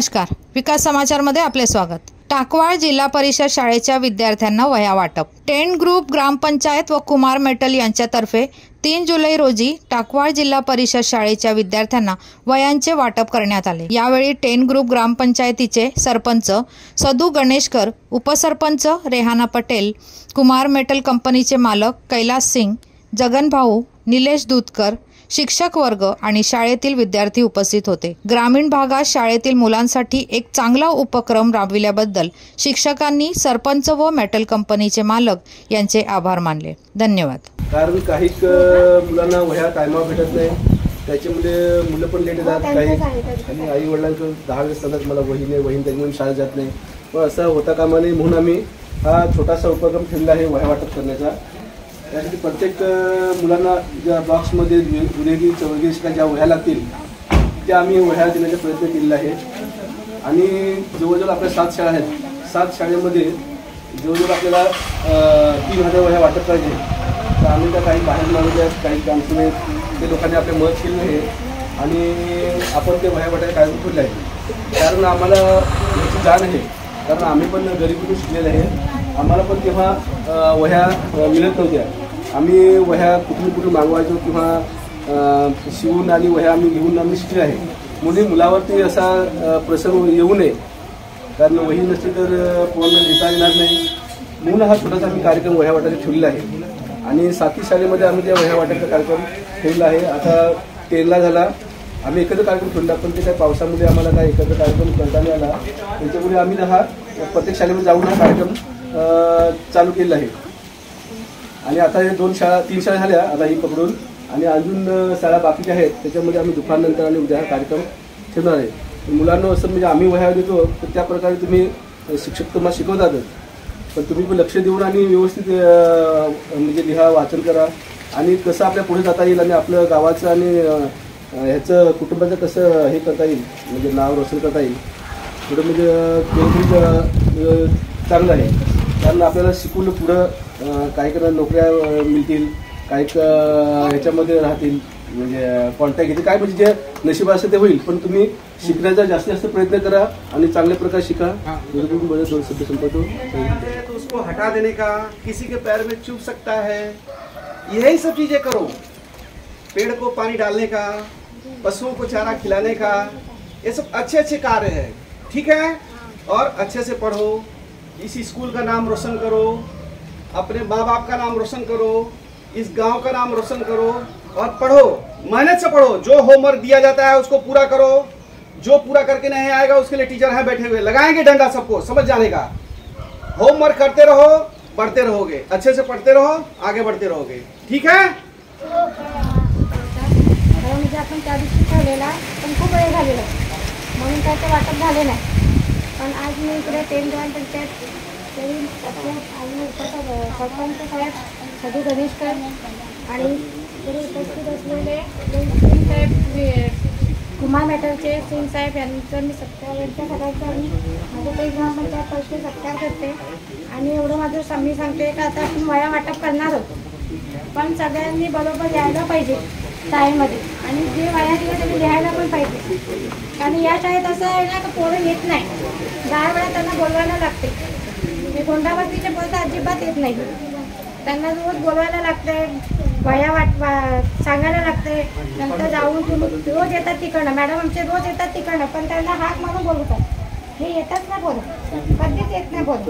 नमस्कार, विकास समाचारमध्ये आपले स्वागत। टाकवाळ जिल्हा परिषद शाळेच्या विद्यार्थ्यांना वह्या वाटप। टेन ग्रुप ग्रामपंचायत व कुमार मेटल यांच्यातर्फे 3 जुलै रोजी टाकवाळ जिल्हा परिषद शाळेच्या विद्यार्थ्यांना वह्यांचे वाटप करण्यात आले। यावेळी टेन ग्रुप ग्रामपंचायतीचे सरपंच सदू गणेशकर, उपसरपंच रेहाना पटेल, कुमार मेटल कंपनीचे मालक कैलास सिंग, जगन भाऊ, निलेश दूधकर, शिक्षक वर्ग आणि शाळेतील विद्यार्थी उपस्थित होते। ग्रामीण भागात शाळेतील मुलांसाठी एक चांगला उपक्रम राबविल्याबद्दल शिक्षकांनी सरपंच व मेटल कंपनीचे मालक यांचे आभार मानले। धन्यवाद। कारण काही मुलांना वह्या टायमावर भेटत नाही, त्याच्यामुळे मुलं पण लेट येतात काही, आणि आई वडिलांचं 10 वेळेस सांगतात मला वही नाही, वही त्याच्यामुळे शाळेत जात नाही। पण असं होता कामा नये म्हणून आम्ही हा छोटासा उपक्रम ठेवला आहे वह्या वाटप करण्याचा। त्यासाठी प्रत्येक मुलांना ज्या बॉक्समध्ये दुरेगी चौरगी ज्या वह्या लागतील त्या आम्ही वह्या देण्याचा प्रयत्न केलेला आहे। आणि जवळजवळ आपल्या 7 शाळा आहेत। 7 शाळेमध्ये जवळजवळ आपल्याला 3000 वह्या वाटप पाहिजे। तर आम्ही त्या काही बाहेर मागवल्या, काही कामसुने ते लोकांनी आपले मदत केली आहे आणि आपण ते वह्या वाटायला काढून ठेवले आहे। कारण आम्हाला याची जाण आहे, कारण आम्ही पण गरिबीतून शिकलेले आहे। आम्हाला पण तेव्हा वह्या मिळत नव्हत्या। आम्ही वह्या कुठून मागवायचो किंवा शिवून आणि वह्या आम्ही घेऊन आम्ही शिकले आहे। म्हणून मुलावरती असा प्रसंग येऊ नये, कारण वही नसली तर पोरांना लिहिता येणार नाही। म्हणून हा छोटासा आम्ही कार्यक्रम वह्या वाटायला ठेवलेला आहे आणि 7वी शाळेमध्ये आम्ही त्या वह्या वाटायचा कार्यक्रम ठेवला आहे। आता 10ला झाला, आम्ही एकत्र कार्यक्रम ठेवला, पण ते काही पावसामुळे आम्हाला काय एकत्र कार्यक्रम करता नाही आला। त्याच्यामुळे आम्ही हा प्रत्येक शाळेमध्ये जाऊन हा कार्यक्रम चालू केलेला आहे। आणि आता हे 3 शाळा झाल्या आता ही पकडून, आणि अजून शाळा बाकीच्या आहेत, त्याच्यामध्ये आम्ही दुपारनंतर आणि उद्या हा कार्यक्रम ठेवणार आहे। मुलांना असं म्हणजे आम्ही वह्या देतो तर त्या प्रकारे तुम्ही शिक्षक तुम्हाला शिकवतातच, पण तुम्ही पण लक्ष देऊन आणि व्यवस्थित म्हणजे लिहा, वाचन करा आणि कसं आपल्या पुढे जाता येईल आणि आपलं गावाचं आणि ह्याचं कुटुंबाचं कसं हे करता येईल, म्हणजे नाव रोशन करता येईल पुढं, म्हणजे चांगलं आहे। कारण आपल्याला शिकून पुढं काही काही नोकऱ्या मिळतील, काही ह्याच्यामध्ये राहतील, म्हणजे कॉन्टॅक्ट घेतील, काय म्हणजे जे नशीब असतं ते होईल। पण तुम्ही शिकण्याचा जास्तीत जास्त प्रयत्न करा आणि चांगल्या प्रकारे शिका। तो उसको हटा देने का, किसी के पैर में चुभ सकता है, यही सब चीजें करो। पेड़ को पानी डालने का, पशुओं को चारा खिलाने का, ये सब अच्छे अच्छे कार्य है, ठीक है। और अच्छे से पढ़ो, इस स्कूल का नाम रोशन करो, अपने माँ बाप का नाम रोशन करो, इस गांव का नाम रोशन करो और पढ़ो, मेहनत से पढ़ो। जो होमवर्क दिया जाता है उसको पूरा करो, जो पूरा करके नहीं आएगा उसके लिए टीचर हैं बैठे हुए, लगाएंगे डंडा सबको समझ जाने का। होमवर्क करते रहो, पढ़ते रहोगे, अच्छे से पढ़ते रहो, आगे बढ़ते रहोगे, ठीक है। म्हणजे आपण त्या दिवशी ठेवलेला पण खूप वेळ झालेला म्हणून त्याचं वाटप झाले नाही। पण आज मी इकडे 10 ग्रामपंचायत सरपंच साहेब सदू गणेशकर आणि उपस्थित असलेले सिंग साहेब, कुमार मेटलचे सिंग साहेब यांचं मी सगळ्यांच्या सगळ्यांचं आणि माझं 10 ग्रामपंचायत तर्फे सत्कार करते। आणि एवढं माझं मी सांगते का आता आपण वह्या वाटप करणार होतो, पण सगळ्यांनी बरोबर यायला पाहिजे शाळेमध्ये, आणि जे वह्या दिल्या त्यांनी लिहायला पण पाहिजे। आणि या शाळेत असं आहे ना का पोरं येत नाही, 10 वेळा त्यांना बोलवायला लागते। म्हणजे गोंडावरतीचे पोरं अजिबात येत नाही, त्यांना रोज बोलवायला लागते, वह्या सांगायला लागते। नंतर जाऊन तुम्ही रोज येतात तिकडनं, मॅडम आमचे रोज येतात तिकडनं, पण त्यांना हाक मारून बोलवतात, हे येतच नाही पोरं, कधीच येत नाही पोरं।